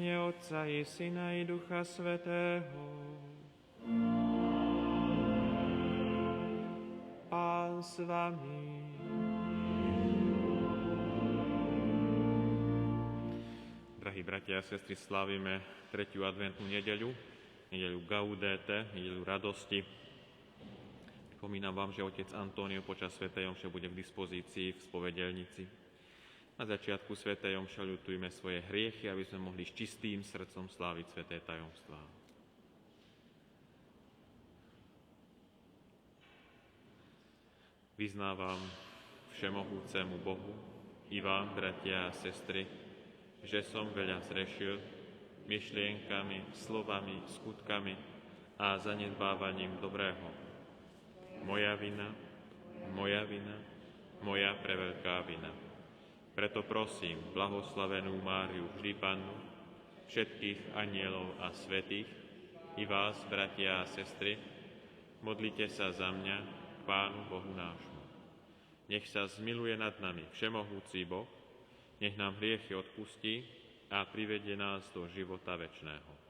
mene Otca i Syna i Ducha Svätého. Pán s vami. Drahí bratia a sestry, slávime 3. adventnú nedeľu, nedeľu Gaudete, nedeľu radosti. Pripomínam vám, že otec António počas svätej omše bude k dispozícii v spovedelnici. Na začiatku svätej omše ľutujme svoje hriechy, aby sme mohli s čistým srdcom sláviť sväté tajomstvá. Vyznávam všemohúcemu Bohu i vám, bratia a sestry, že som veľa zrešil myšlienkami, slovami, skutkami a zanedbávaním dobrého. Moja vina, moja preveľká vina. Preto prosím blahoslavenú Máriu, vždy Pannu, všetkých anielov a svätých, i vás, bratia a sestry, modlite sa za mňa k Pánu Bohu nášmu. Nech sa zmiluje nad nami všemohúci Boh, nech nám hriechy odpustí a privedie nás do života večného.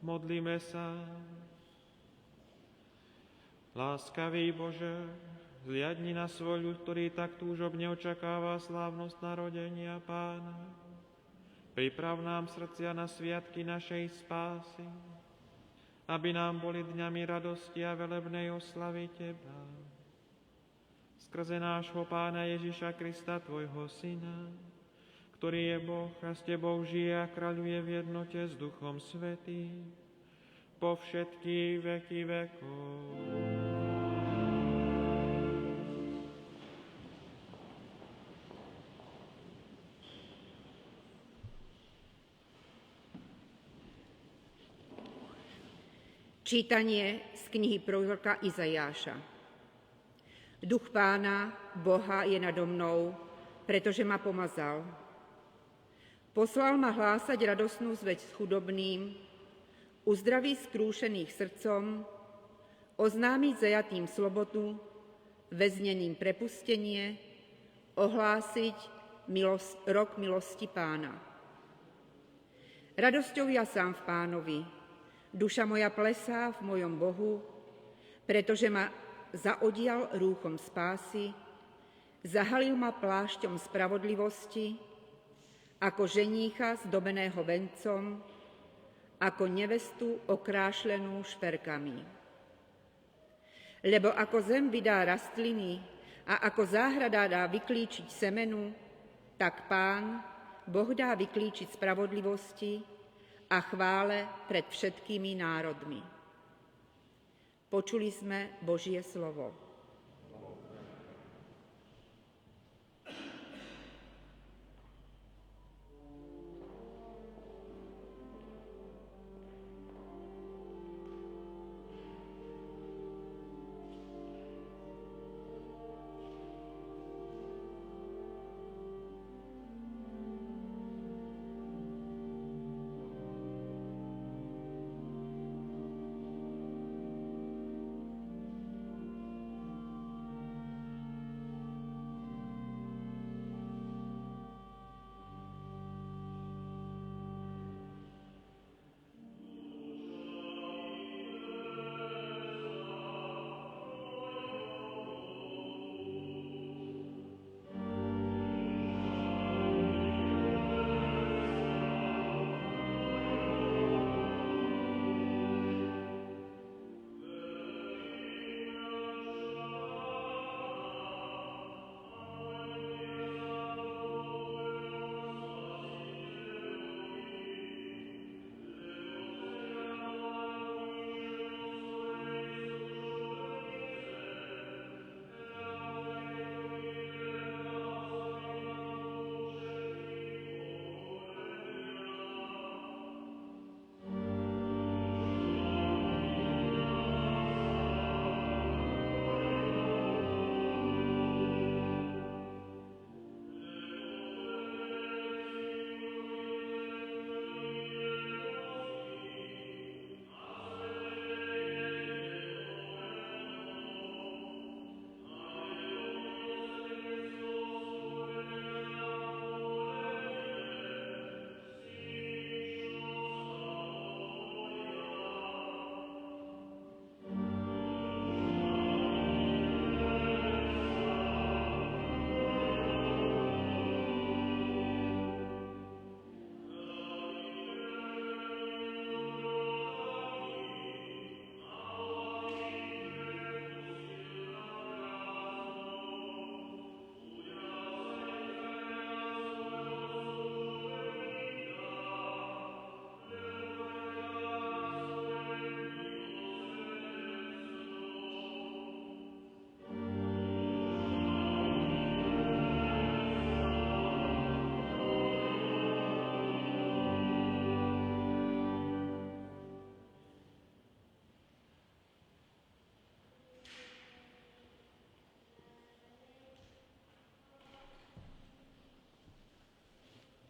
Modlíme sa. Láskavý Bože, zliadni na svoj ľud, ktorý tak túžobne očakáva slávnosť narodenia Pána. Priprav nám srdcia na sviatky našej spásy, aby nám boli dňami radosti a velebnej oslavy Teba. Skrze nášho Pána Ježiša Krista, Tvojho Syna, ktorý je Boh a s Tebou žije a kráľuje v jednote s Duchom Svätým po všetky veky vekov. Čítanie z knihy proroka Izajáša. Duch Pána, Boha, je nado mnou, pretože ma pomazal. Poslal ma hlásať radosnú zvesť chudobným, uzdraviť skrúšených srdcom, oznámiť zajatým slobodu, väzneným prepustenie, ohlásiť rok milosti Pána. Radosťou ja sám v Pánovi, duša moja plesá v mojom Bohu, pretože ma zaodial rúchom spásy, zahalil ma plášťom spravodlivosti, ako ženícha zdobeného vencom, ako nevestu okrášlenú šperkami. Lebo ako zem vydá rastliny a ako záhrada dá vyklíčiť semenu, tak Pán, Boh dá vyklíčiť spravodlivosti a chvále pred všetkými národmi. Počuli sme Božie slovo.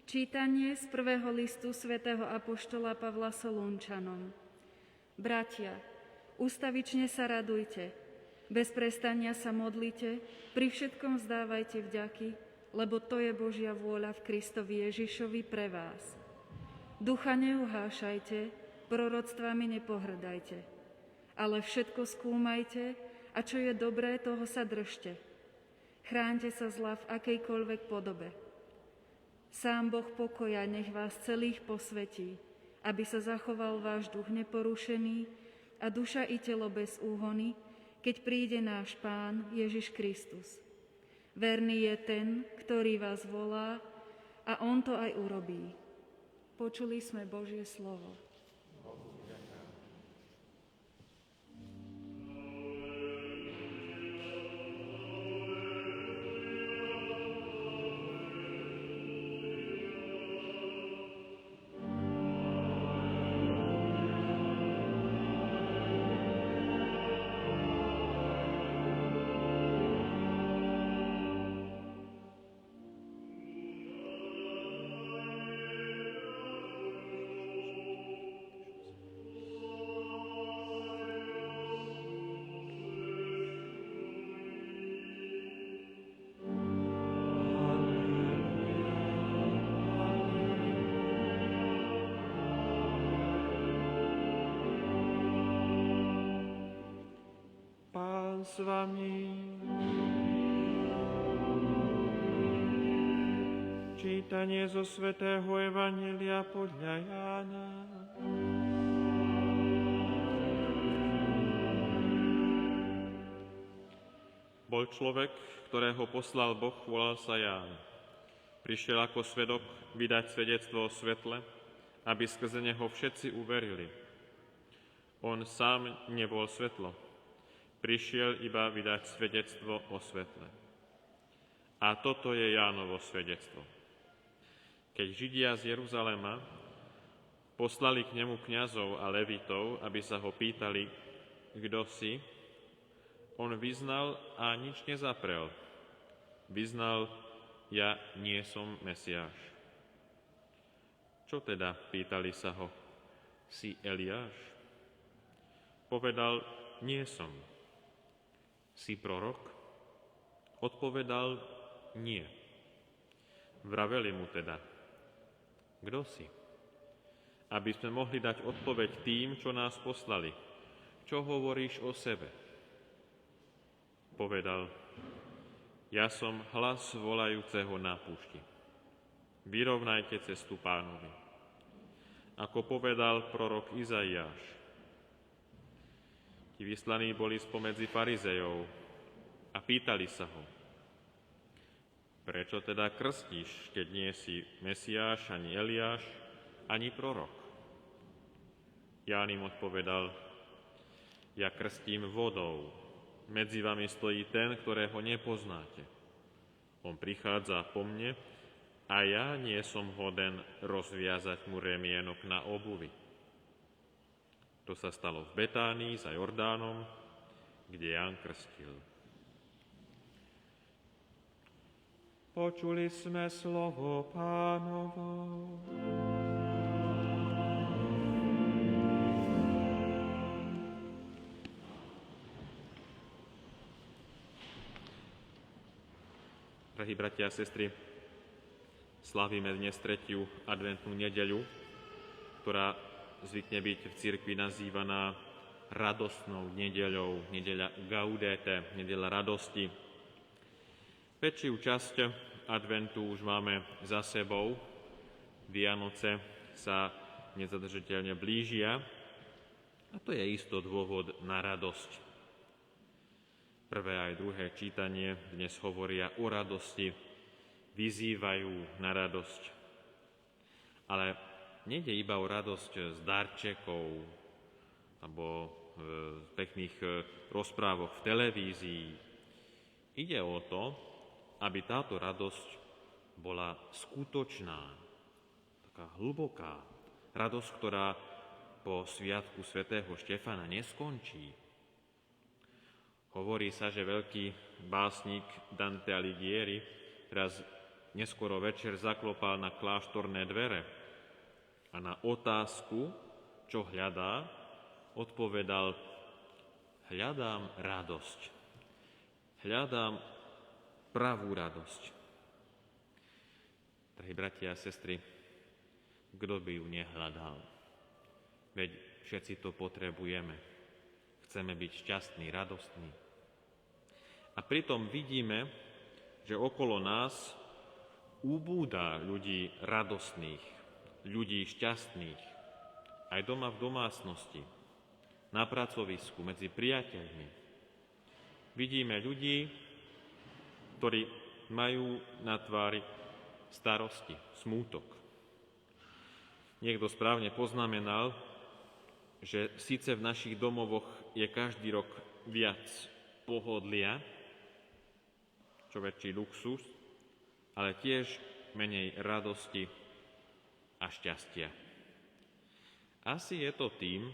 Čítanie z prvého listu svätého apoštola Pavla Solúnčanom. Bratia, ustavične sa radujte, bez prestania sa modlite, pri všetkom vzdávajte vďaky, lebo to je Božia vôľa v Kristovi Ježišovi pre vás. Ducha neuhášajte, proroctvami nepohrdajte, ale všetko skúmajte a čo je dobré, toho sa držte. Chráňte sa zla v akejkoľvek podobe. Sám Boh pokoja nech vás celých posvetí, aby sa zachoval váš duch neporušený a duša i telo bez úhony, keď príde náš Pán Ježiš Kristus. Verný je ten, ktorý vás volá, a on to aj urobí. Počuli sme Božie slovo. S vami. Čítanie zo svätého Evanjelia podľa Jána. Bol človek, ktorého poslal Boh, volal sa Ján. Prišiel ako svedok vydať svedectvo o svetle, aby skrze neho všetci uverili. On sám nebol svetlo. Prišiel iba vydať svedectvo o svetle. A toto je Jánovo svedectvo. Keď Židia z Jeruzalema poslali k nemu kňazov a levitov, aby sa ho pýtali, kto si, on vyznal a nič nezaprel. Vyznal, ja nie som Mesiáš. Čo teda, pýtali sa ho, si Eliáš? Povedal, nie som. Si prorok? Odpovedal, nie. Vraveli mu teda, kto si? Aby sme mohli dať odpoveď tým, čo nás poslali. Čo hovoríš o sebe? Povedal, ja som hlas volajúceho na púšti. Vyrovnajte cestu Pánovi. Ako povedal prorok Izaiáš, tí vyslaní boli spomedzi farizejov a pýtali sa ho, prečo teda krstíš, keď nie si Mesiáš, ani Eliáš, ani prorok? Ján im odpovedal, ja krstím vodou, medzi vami stojí ten, ktorého nepoznáte. On prichádza po mne a ja nie som hoden rozviazať mu remienok na obuvi. To sa stalo v Betánii za Jordánom, kde Ján krstil. Počuli sme slovo Pánovo. Drahí bratia a sestry, slavíme dnes 3. adventnú nedeľu, ktorá zvykne byť v cirkvi nazývaná radostnou nedeľou, nedeľa Gaudete, nedeľa radosti. Väčšiu časť adventu už máme za sebou, Vianoce sa nezadržiteľne blížia a to je isto dôvod na radosť. Prvé aj druhé čítanie dnes hovoria o radosti, vyzývajú na radosť. Ale nejde iba o radosť z darčekov alebo pekných rozprávok v televízii. Ide o to, aby táto radosť bola skutočná, taká hlboká. Radosť, ktorá po sviatku svätého Štefana neskončí. Hovorí sa, že veľký básnik Dante Alighieri raz neskoro večer zaklopal na kláštorné dvere a na otázku, čo hľadá, odpovedal: hľadám radosť. Hľadám pravú radosť. Drahí bratia a sestry, kto by ju nehľadal? Veď všetci to potrebujeme. Chceme byť šťastní, radostní. A pritom vidíme, že okolo nás ubúda ľudí radostných, ľudí šťastných, aj doma v domácnosti, na pracovisku, medzi priateľmi. Vidíme ľudí, ktorí majú na tvári starosti, smútok. Niekto správne poznamenal, že síce v našich domovoch je každý rok viac pohodlia, čo väčší luxus, ale tiež menej radosti a šťastia. Asi je to tým,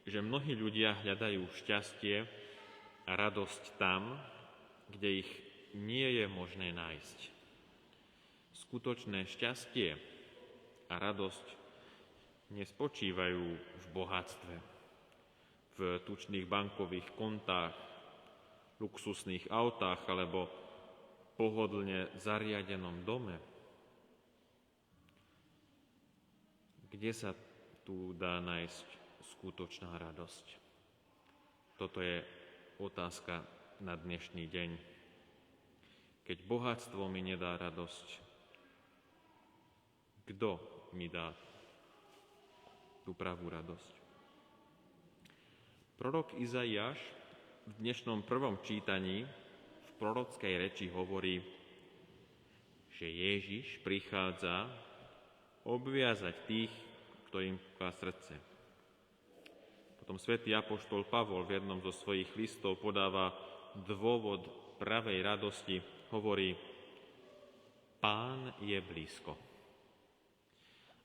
že mnohí ľudia hľadajú šťastie a radosť tam, kde ich nie je možné nájsť. Skutočné šťastie a radosť nespočívajú v bohatstve, v tučných bankových kontách, luxusných autách alebo pohodlne zariadenom dome. Kde sa tu dá nájsť skutočná radosť? Toto je otázka na dnešný deň. Keď bohatstvo mi nedá radosť, kto mi dá tú pravú radosť? Prorok Izaiáš v dnešnom prvom čítaní v prorockej reči hovorí, že Ježiš prichádza obviazať tých, ktorým púka srdce. Potom svätý apoštol Pavol v jednom zo svojich listov podáva dôvod pravej radosti, hovorí: Pán je blízko.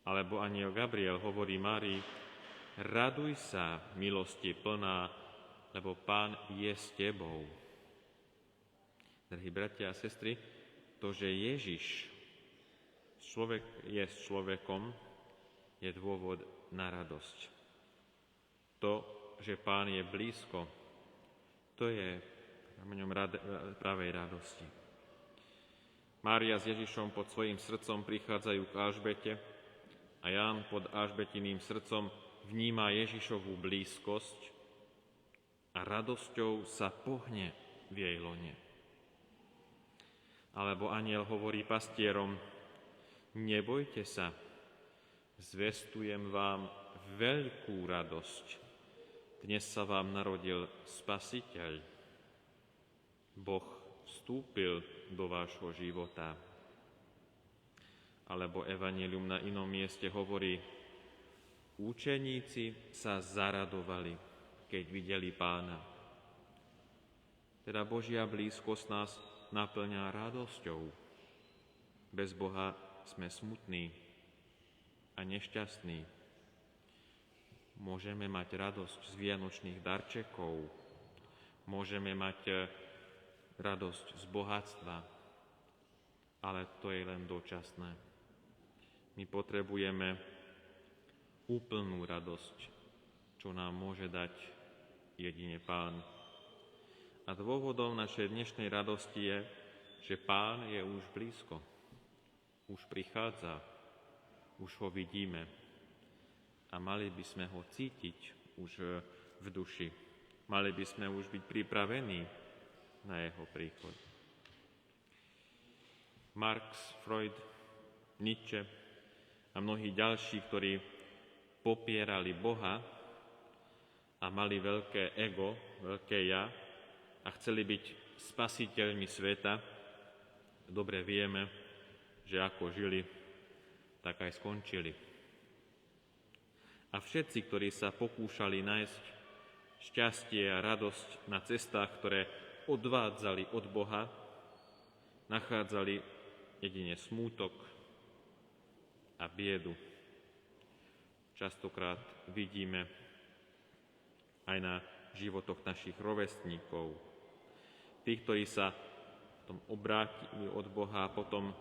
Alebo anjel Gabriel hovorí Márii: raduj sa, milosti plná, lebo Pán je s tebou. Drahí bratia a sestry, to, že Ježiš je s človekom, je dôvod na radosť. To, že Pán je blízko, to je prameňom pravej radosti. Mária s Ježišom pod svojim srdcom prichádzajú k Alžbete a Ján pod Alžbetiným srdcom vníma Ježišovú blízkosť a radosťou sa pohne v jej lone. Alebo anjel hovorí pastierom: nebojte sa, zvestujem vám veľkú radosť. Dnes sa vám narodil Spasiteľ. Boh vstúpil do vášho života. Alebo evanjelium na inom mieste hovorí: učeníci sa zaradovali, keď videli Pána. Teda Božia blízkosť nás naplňa radosťou. Bez Boha sme smutní a nešťastní. Môžeme mať radosť z vianočných darčekov, môžeme mať radosť z bohatstva, ale to je len dočasné. My potrebujeme úplnú radosť, čo nám môže dať jedine Pán. A dôvodom našej dnešnej radosti je, že Pán je už blízko. Už prichádza, už ho vidíme a mali by sme ho cítiť už v duši. Mali by sme už byť pripravení na jeho príchod. Marx, Freud, Nietzsche a mnohí ďalší, ktorí popierali Boha a mali veľké ego, veľké ja a chceli byť spasiteľmi sveta, dobre vieme, že ako žili, tak aj skončili. A všetci, ktorí sa pokúšali nájsť šťastie a radosť na cestách, ktoré odvádzali od Boha, nachádzali jedine smútok a biedu. Častokrát vidíme aj na životoch našich rovesníkov. Tých, ktorí sa potom obrátili od Boha a potom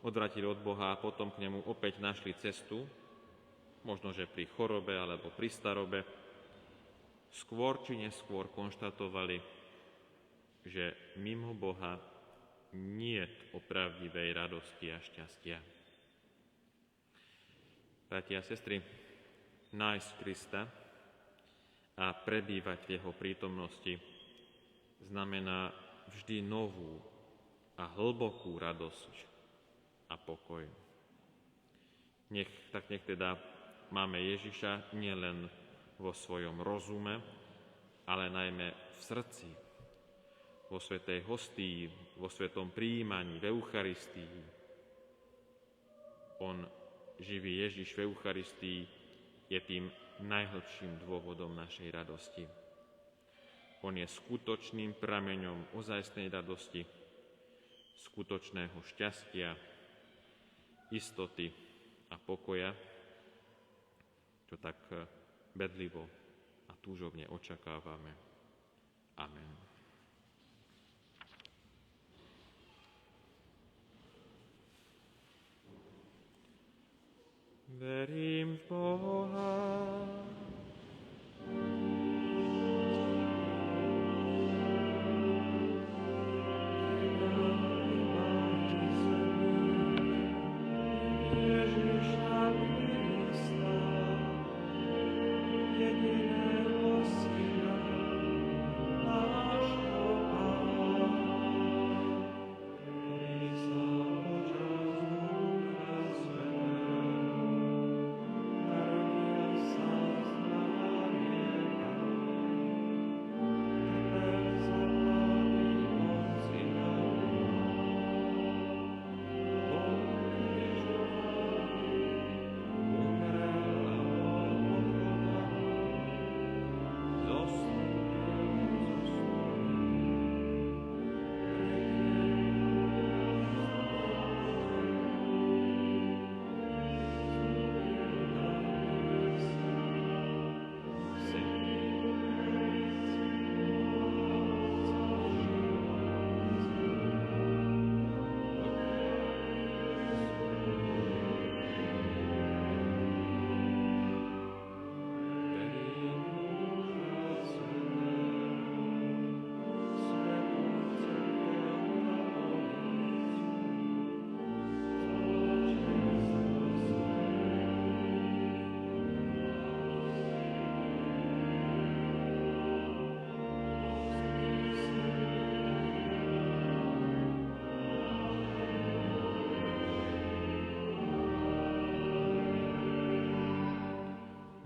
odvratili od Boha a potom k nemu opäť našli cestu, možno, že pri chorobe alebo pri starobe, skôr či neskôr konštatovali, že mimo Boha niet opravdivej radosti a šťastia. Bratia a sestry, nájsť Krista a prebývať v jeho prítomnosti znamená vždy novú a hlbokú radosť a pokoj. Nech teda máme Ježiša nielen vo svojom rozume, ale najmä v srdci, vo svätej hostii, vo svetom prijímaní, v Eucharistii. On, živý Ježiš v Eucharistii, je tým najhlbším dôvodom našej radosti. On je skutočným prameňom ozajstnej radosti, skutočného šťastia, istoty a pokoja, čo tak bedlivo a túžobne očakávame. Amen. Verím v Boha,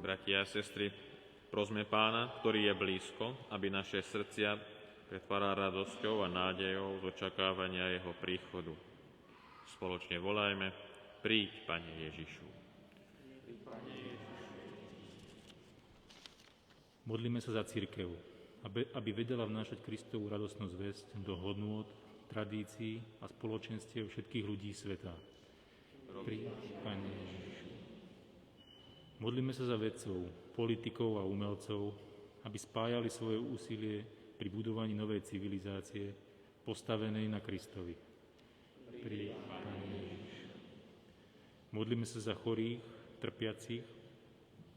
bratia a sestry, prosme Pána, ktorý je blízko, aby naše srdcia pretváral radosťou a nádejou z očakávania jeho príchodu. Spoločne volajme: Príď, Pane Ježišu. Modlíme sa za cirkev, aby vedela vnášať Kristovú radostnú zvesť do hodnôt, tradícií a spoločenstiev všetkých ľudí sveta. Príď, Pane Ježišu. Modlíme sa za vedcov, politikov a umelcov, aby spájali svoje úsilie pri budovaní novej civilizácie, postavenej na Kristovi. Príď, Pane Ježišu. Modlíme sa za chorých, trpiacich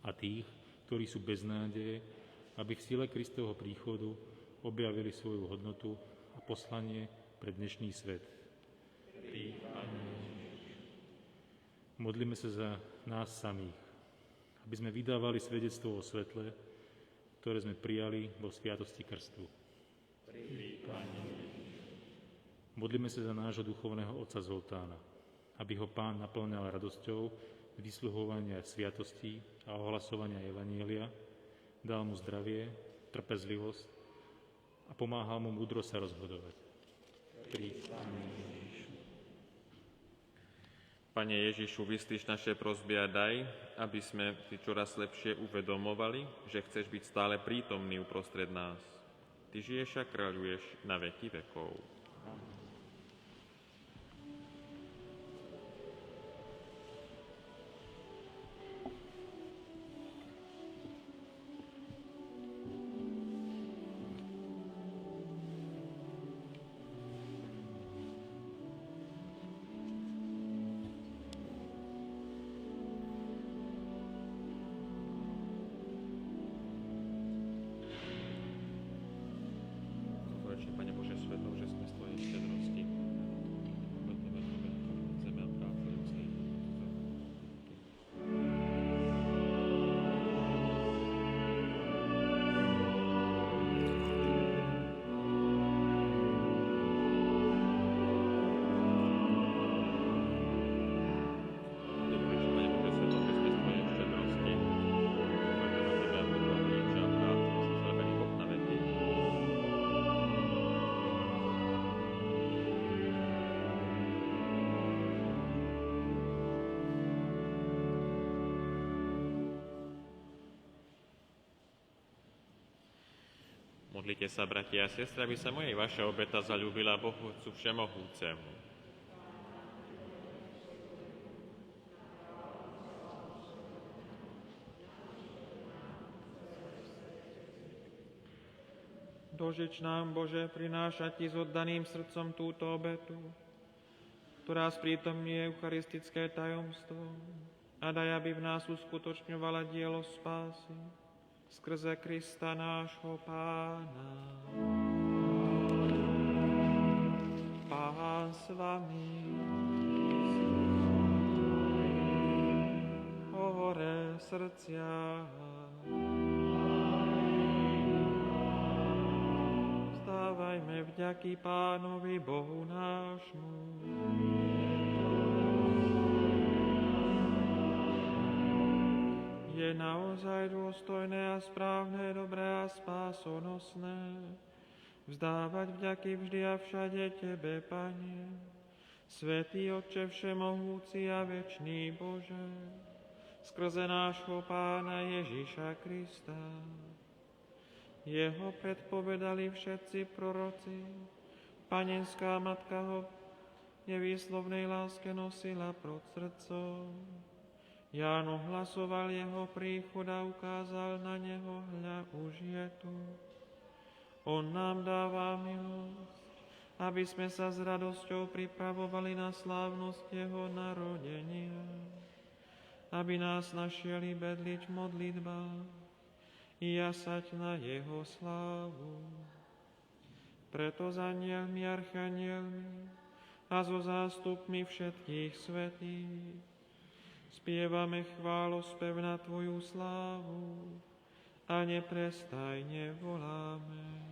a tých, ktorí sú bez nádeje, aby v sile Kristovho príchodu objavili svoju hodnotu a poslanie pre dnešný svet. Príď, Pane Ježišu. Modlíme sa za nás samých, aby sme vydávali svedectvo o svetle, ktoré sme prijali vo sviatosti krstu. Príď, Pane Ježišu. Modlíme sa za nášho duchovného otca Zoltána, aby ho Pán naplňal radosťou z vysluhovania sviatostí a ohlasovania evanjelia, dal mu zdravie, trpezlivosť a pomáhal mu múdro sa rozhodovať. Príď, Pane Ježišu. Pane Ježišu, vyslíš naše prosby a daj, aby sme si čoraz lepšie uvedomovali, že chceš byť stále prítomný uprostred nás. Ty žiješ a kráľuješ na veky vekov. Modlite sa, bratia a sestry, aby sa mojej vaša obeta zaľúbila Bohu Otcu Všemohúcemu. Dožič nám, Bože, prinášať Ti s oddaným srdcom túto obetu, ktorá sprítomňuje eucharistické tajomstvo, a daj, aby v nás uskutočňovala dielo spásy skrze Krista nášho Pána. Pán s vami. Hore srdcia. Vzdávajme vďaky Pánovi Bohu nášmu. Je naozaj dôstojné a správne, dobré a spásonosné vzdávať vďaky vždy a všade Tebe, Pane, Svätý Otče všemohúci a večný Bože, skrze nášho Pána Ježiša Krista. Jeho predpovedali všetci proroci, Panenská Matka ho nevýslovnej láske nosila pod srdcom. Ján ohlasoval jeho príchod a ukázal na neho, hľa, už je tu. On nám dáva milosť, aby sme sa s radosťou pripravovali na slávnosť jeho narodenia, aby nás našieli bedliť v modlitbách i jasať na jeho slávu. Preto s anjelmi, archanielmi a so zástupmi všetkých svätých spievame chválospev na Tvoju slávu a neprestajne voláme.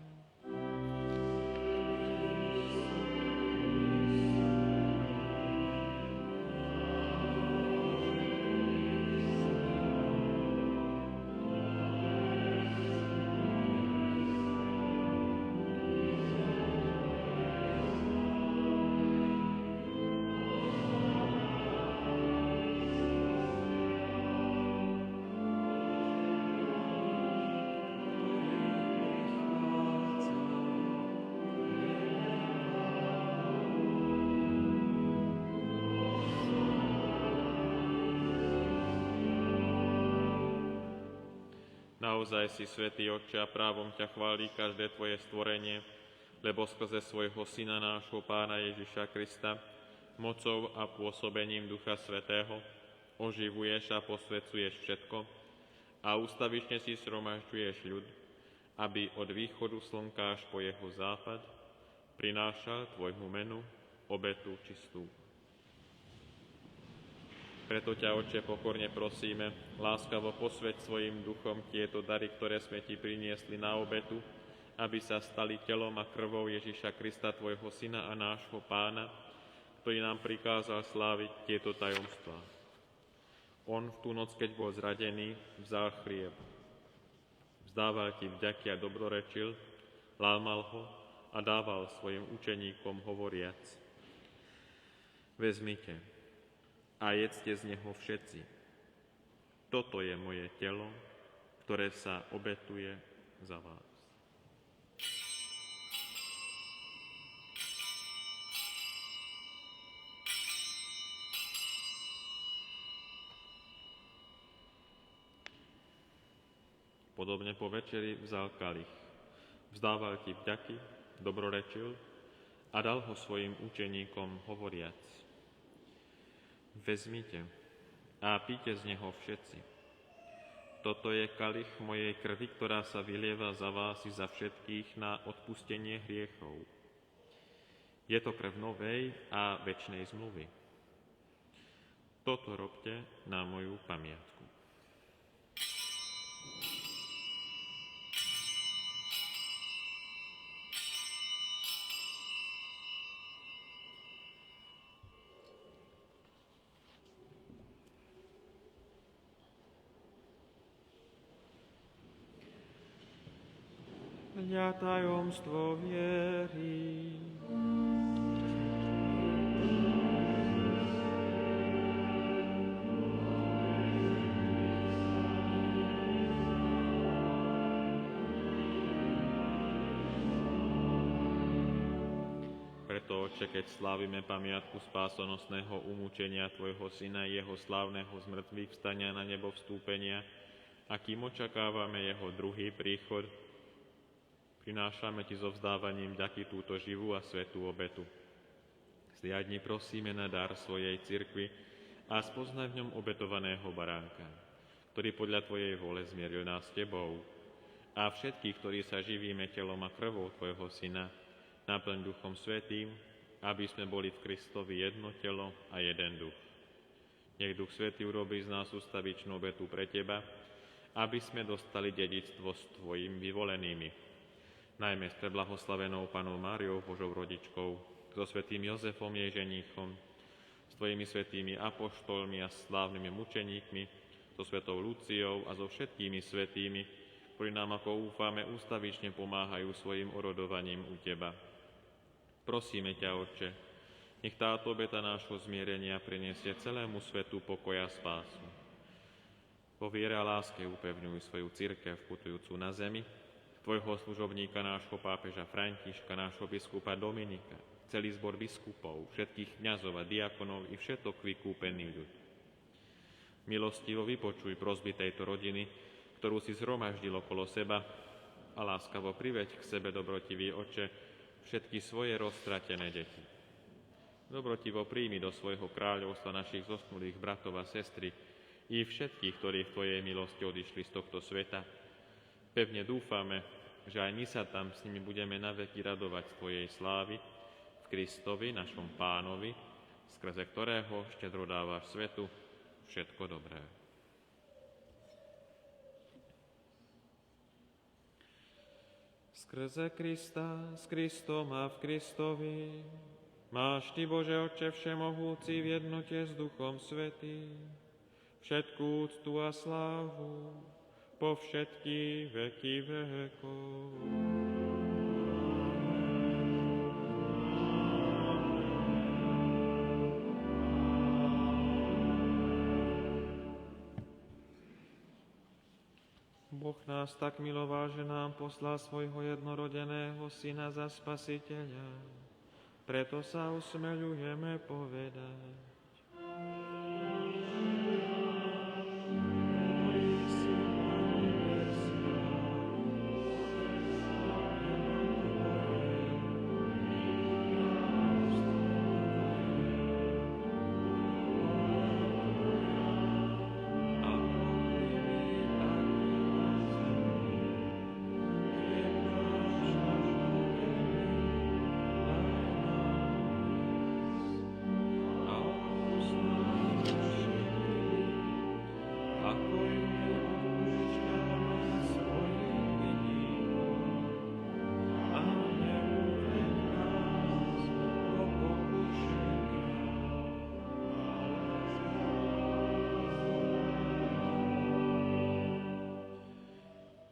Naozaj si, Svätý Otče, a právom ťa chválí každé Tvoje stvorenie, lebo skrze svojho Syna nášho Pána Ježiša Krista, mocou a pôsobením Ducha Svätého, oživuješ a posvedzuješ všetko a ústavične si zhromažďuješ ľud, aby od východu slnka až po jeho západ prinášal Tvojmu menu obetu čistú. Preto ťa, Otče, pokorne prosíme, láskavo posväť svojim duchom tieto dary, ktoré sme Ti priniesli na obetu, aby sa stali telom a krvou Ježiša Krista, Tvojho Syna a nášho Pána, ktorý nám prikázal sláviť tieto tajomstvá. On v tú noc, keď bol zradený, vzal chlieb. Vzdával Ti vďaky a dobrorečil, lámal ho a dával svojim učeníkom hovoriac: Vezmite a jedzte z neho všetci. Toto je moje telo, ktoré sa obetuje za vás. Podobne po večeri vzal kalich. Vzdával Ti vďaky, dobrorečil a dal ho svojim učeníkom hovoriac: Vezmite a píte z neho všetci. Toto je kalich mojej krvi, ktorá sa vylieva za vás i za všetkých na odpustenie hriechov. Je to krv novej a večnej zmluvy. Toto robte na moju pamiatku. Ja tajomstvo viery. preto, Oče, keď slávime pamiatku spásonosného umúčenia Tvojho Syna, jeho slávneho zmrtvých vstania na nebo vstúpenia, a kým očakávame jeho druhý príchod, prinášame Ti so vzdávaním vďaky túto živú a svätú obetu. Zliadni prosíme na dar svojej cirkvi a spoznaj v ňom obetovaného baránka, ktorý podľa Tvojej vôle zmieril nás s Tebou, a všetkých, ktorí sa živíme telom a krvou Tvojho Syna, naplň Duchom Svätým, aby sme boli v Kristovi jedno telo a jeden duch. Nech Duch Svätý urobí z nás ustavičnú obetu pre Teba, aby sme dostali dedičstvo s Tvojimi vyvolenými, najmä s preblahoslavenou Pannou Máriou, Božou rodičkou, so svätým Jozefom, jej ženíchom, s Tvojimi svätými apoštolmi a slávnymi mučeníkmi, so svätou Luciou a so všetkými svätými, ktorí nám, ako úfame, ústavične pomáhajú svojim orodovaním u Teba. Prosíme ťa, Otče, nech táto obeta nášho zmierenia prinesie celému svetu pokoja a spásu. Vo viere a láske upevňuj svoju cirkev putujúcu na zemi, Tvojho služobníka, nášho pápeža Františka, nášho biskupa Dominika, celý zbor biskupov, všetkých kňazov a diakonov i všetok vykúpený ľud. Milostivo vypočuj prosby tejto rodiny, ktorú si zhromaždil okolo seba, a láskavo priveď k sebe, dobrotivý Oče, všetky svoje roztratené deti. Dobrotivo príjmi do svojho kráľovstva našich zosnulých bratov a sestry i všetkých, ktorí v Tvojej milosti odišli z tohto sveta. Pevne dúfame, že aj my sa tam s nimi budeme naveky radovať z Tvojej slávy v Kristovi, našom Pánovi, skrze ktorého štedro dávaš svetu všetko dobré. Skrze Krista, s Kristom a v Kristovi, máš Ty, Bože Otče všemohúci, v jednote s Duchom Svätým, všetkú úctu a slávu po všetky veky vekov. Boh nás tak miloval, že nám poslal svojho jednorodeného Syna za Spasiteľa. Preto sa osmeľujeme povedať.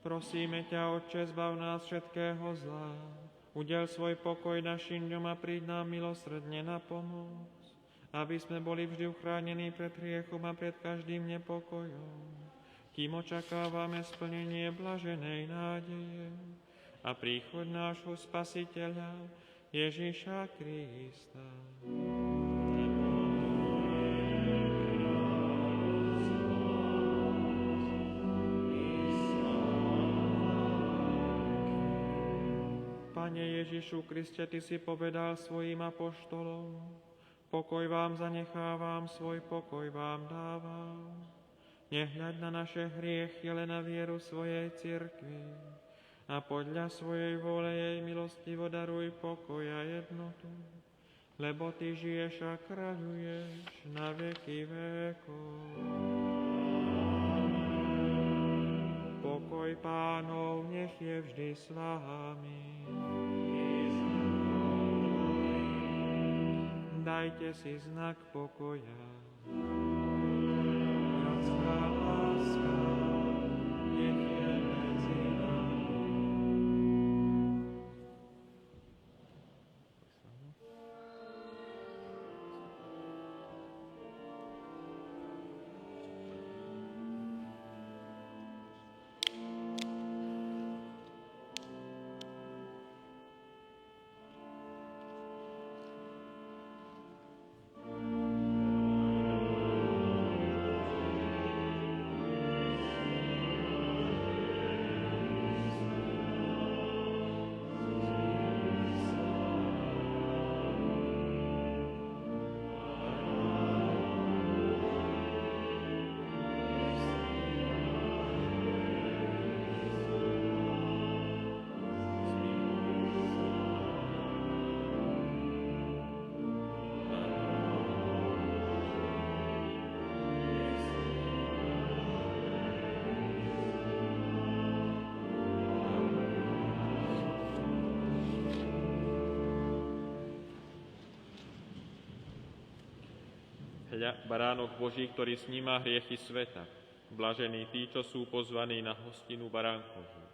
Prosíme ťa, Otče, zbav nás všetkého zla. Udel svoj pokoj našim dňom a príď nám milosrdne na pomoc, aby sme boli vždy uchránení pred hriechom a pred každým nepokojom, kým očakávame splnenie blaženej nádeje a príchod nášho Spasiteľa Ježiša Krista. Pane Ježišu Kriste, Ty si povedal svojim apoštolom, pokoj vám zanechávam, svoj pokoj vám dávam. Nehľaď na naše hriechy, ale na vieru svojej cirkvi a podľa svojej vôle jej milostivo daruj pokoj a jednotu, lebo Ty žiješ a kráľuješ na veky vekov. Pokoj Pánov nech je vždy s vámi. Dajte si znak pokoja. Bratská láska nech je medzi nami. Hľa, baránok Boží, ktorý sníma hriechy sveta. Blažení tí, čo sú pozvaní na hostinu baránkovú.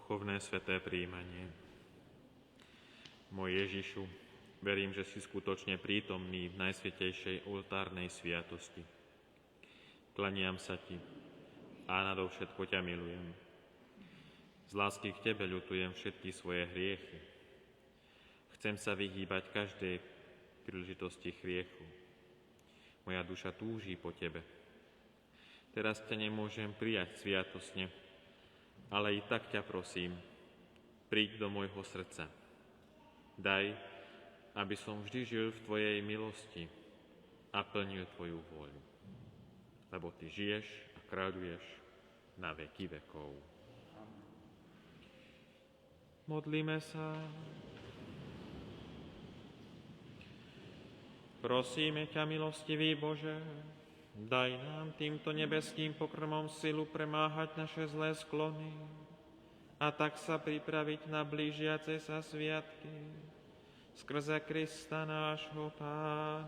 duchovné sveté príjmanie. Môj Ježišu, verím, že si skutočne prítomný v najsvätejšej oltárnej sviatosti. Klaniam sa Ti a nadovšetko ťa milujem. Z lásky k Tebe ľutujem všetky svoje hriechy. Chcem sa vyhýbať každej príležitosti hriechu. Moja duša túži po Tebe. Teraz ťa nemôžem prijať sviatosne, ale i tak ťa prosím, príď do môjho srdca. Daj, aby som vždy žil v Tvojej milosti a plnil Tvoju vôľu. Lebo Ty žiješ a kráľuješ na veky vekov. Modlíme sa. Prosíme ťa, milostivý Bože, daj nám týmto nebeským pokrmom silu premáhať naše zlé sklony a tak sa pripraviť na blížiace sa sviatky skrze Krista nášho Pána.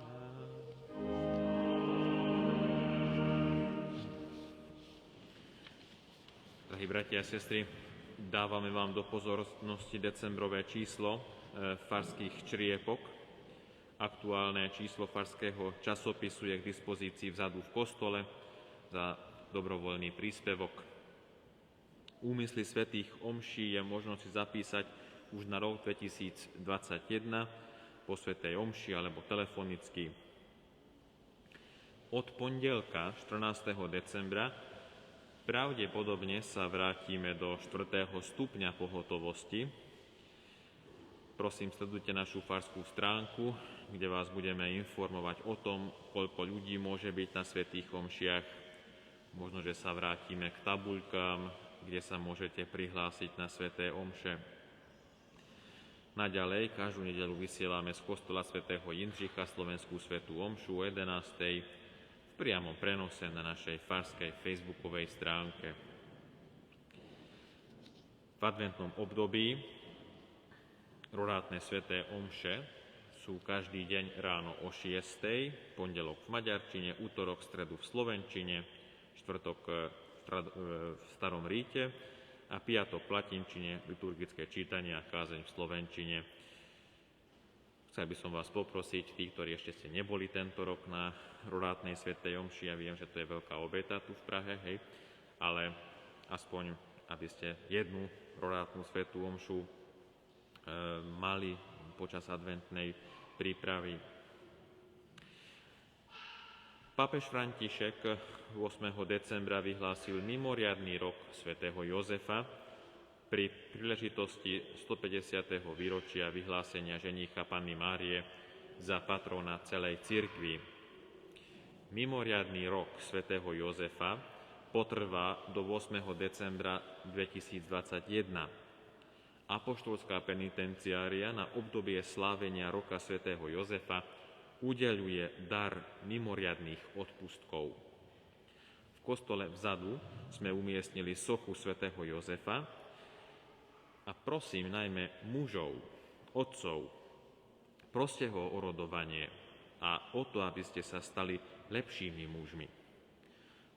Drahí bratia a sestry, dávame vám do pozornosti decembrové číslo farských čriepok. Aktuálne číslo farského časopisu je k dispozícii vzadu v kostole za dobrovoľný príspevok. Úmysly svätých omší je možno si zapísať už na rok 2021 po svätej omši alebo telefonicky. Od pondelka 14. decembra pravdepodobne sa vrátime do 4. stupňa pohotovosti. Prosím, sledujte našu farskú stránku, kde vás budeme informovať o tom, koľko ľudí môže byť na svätých omšiach. Možno, že sa vrátime k tabuľkám, kde sa môžete prihlásiť na sväté omše. Naďalej, každú nedeľu vysielame z kostola svätého Jindřicha slovenskú svätú omšu o 11. v priamom prenose na našej farskej facebookovej stránke. V adventnom období rorátne sväté omše sú každý deň ráno o 6. pondelok v maďarčine, útorok, stredu v slovenčine, štvrtok v starom ríte a piatok v latinčine, liturgické čítanie a kázeň v slovenčine. Chcel by som vás poprosiť, tí, ktorí ešte ste neboli tento rok na rorátnej svätej omši, ja viem, že to je veľká obeta tu v Prahe, hej, ale aspoň, aby ste jednu rorátnu svätú omšu mali počas adventnej prípravy. Pápež František 8. decembra vyhlásil mimoriadny rok svätého Jozefa pri príležitosti 150. výročia vyhlásenia ženícha Panny Márie za patrona celej cirkvi. Mimoriadny rok svätého Jozefa potrvá do 8. decembra 2021. Apoštolská penitenciária na obdobie slávenia roka svätého Jozefa udeľuje dar mimoriadnych odpustkov. V kostole vzadu sme umiestnili sochu svätého Jozefa a prosím najmä mužov, otcov, proste ho o rodovanie a o to, aby ste sa stali lepšími mužmi.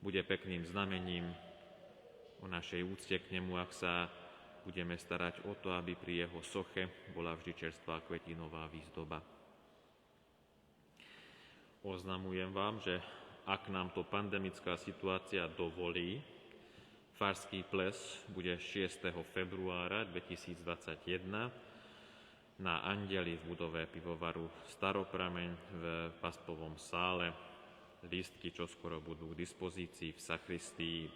Bude pekným znamením o našej úcte k nemu, ak sa budeme starať o to, aby pri jeho soche bola vždy čerstvá kvetinová výzdoba. Oznamujem vám, že ak nám to pandemická situácia dovolí, farský ples bude 6. februára 2021 na Andeli v budove pivovaru Staroprameň v Paspovom sále. Lístky čoskoro budú k dispozícii v sakristii.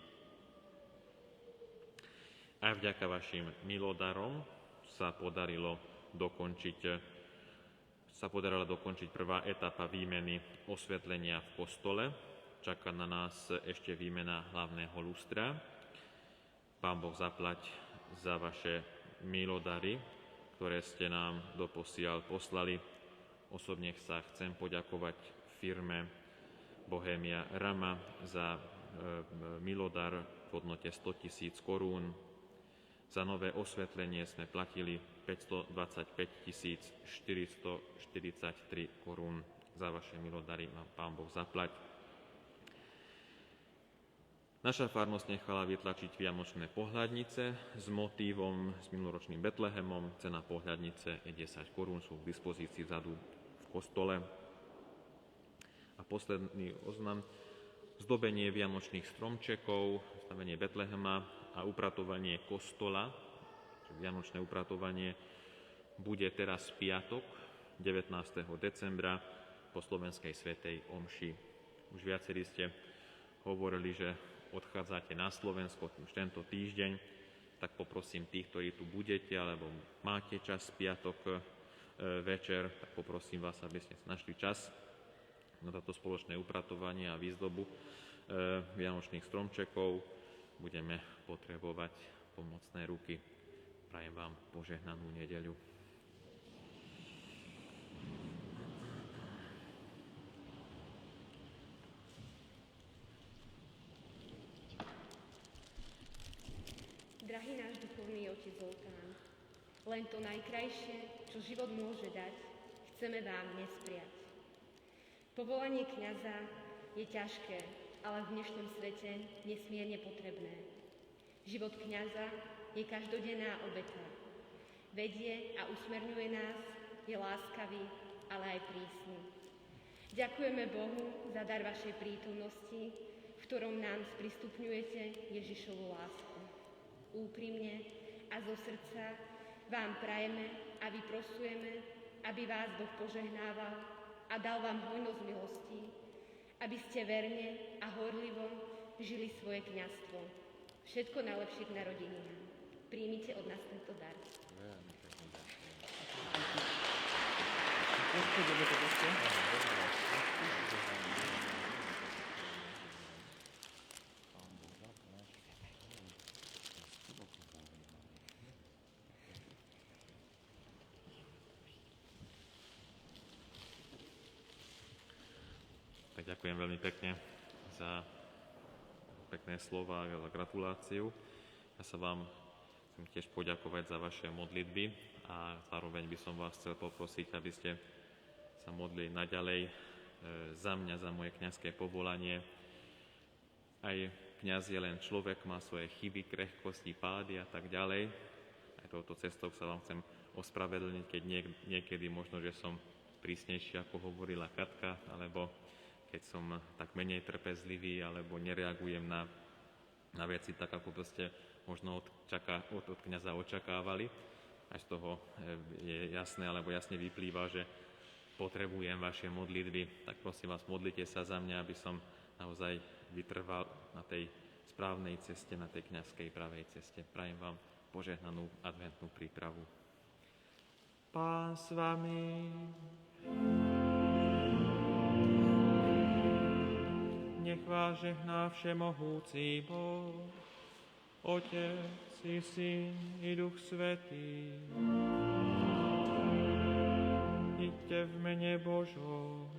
Aj vďaka vašim milodarom sa podarila dokončiť prvá etapa výmeny osvetlenia v kostole. Čaká na nás ešte výmena hlavného lustra. Pán Boh zaplať za vaše milodary, ktoré ste nám doposiaľ poslali. Osobne sa chcem poďakovať firme Bohemia Rama za milodar v hodnote 100 000 korún. Za nové osvetlenie sme platili 525 443 korún. Za vaše milodary má Pán Boh zaplať. Naša farnosť nechala vytlačiť vianočné pohľadnice s motívom s minuloročným Betlehemom. Cena pohľadnice je 10 korún, sú k dispozícii vzadu v kostole. A posledný oznam, zdobenie vianočných stromčekov, stavenie Betlehema a upratovanie kostola, vianočné upratovanie, bude teraz piatok, 19. decembra, po slovenskej svätej omši. Už viacerí ste hovorili, že odchádzate na Slovensko už tento týždeň, tak poprosím tých, ktorí tu budete, alebo máte čas piatok večer, tak poprosím vás, aby ste našli čas na toto spoločné upratovanie a výzdobu vianočných stromčekov. Budeme potrebovať pomocné ruky. Prajem vám požehnanú nedeľu. Drahý náš duchovný otec Zoltán, len to najkrajšie, čo život môže dať, chceme vám dnes prijať. Povolanie kňaza je ťažké, ale v dnešnom svete nesmierne potrebné. Život kňaza je každodenná obeta. Vedie a usmerňuje nás, je láskavý, ale aj prísny. Ďakujeme Bohu za dar vašej prítomnosti, v ktorom nám sprístupňujete Ježišovu lásku. Úprimne a zo srdca vám prajeme a vyprosujeme, aby vás Boh požehnával a dal vám hojnosť milostí, aby ste verne a horlivo žili svoje kňazstvo. Všetko najlepšie k narodeninám. Príjmite od nás tento dar. Tak ďakujem veľmi pekne za pekné slova a za gratuláciu. Ja sa vám chcem tiež poďakovať za vaše modlitby a zároveň by som vás chcel poprosiť, aby ste sa modlili naďalej za mňa, za moje kňazské povolanie. Aj kňaz je len človek, má svoje chyby, krehkosti, pády a tak ďalej. Aj touto cestou sa vám chcem ospravedlniť, keď niekedy možno, že som prísnejší, ako hovorila Katka, alebo keď som tak menej trpezlivý, alebo nereagujem na veci tak, ako proste možno od kňaza očakávali. Aj z toho je jasné, alebo jasne vyplýva, že potrebujem vaše modlitby. Tak prosím vás, modlite sa za mňa, aby som naozaj vytrval na tej správnej ceste, na tej kňazskej pravej ceste. Prajem vám požehnanú adventnú prípravu. Pán s vami. Nech vás žehná všemohúci Boh, Otec i Syn i Duch Svätý. Iďte v mene Božom.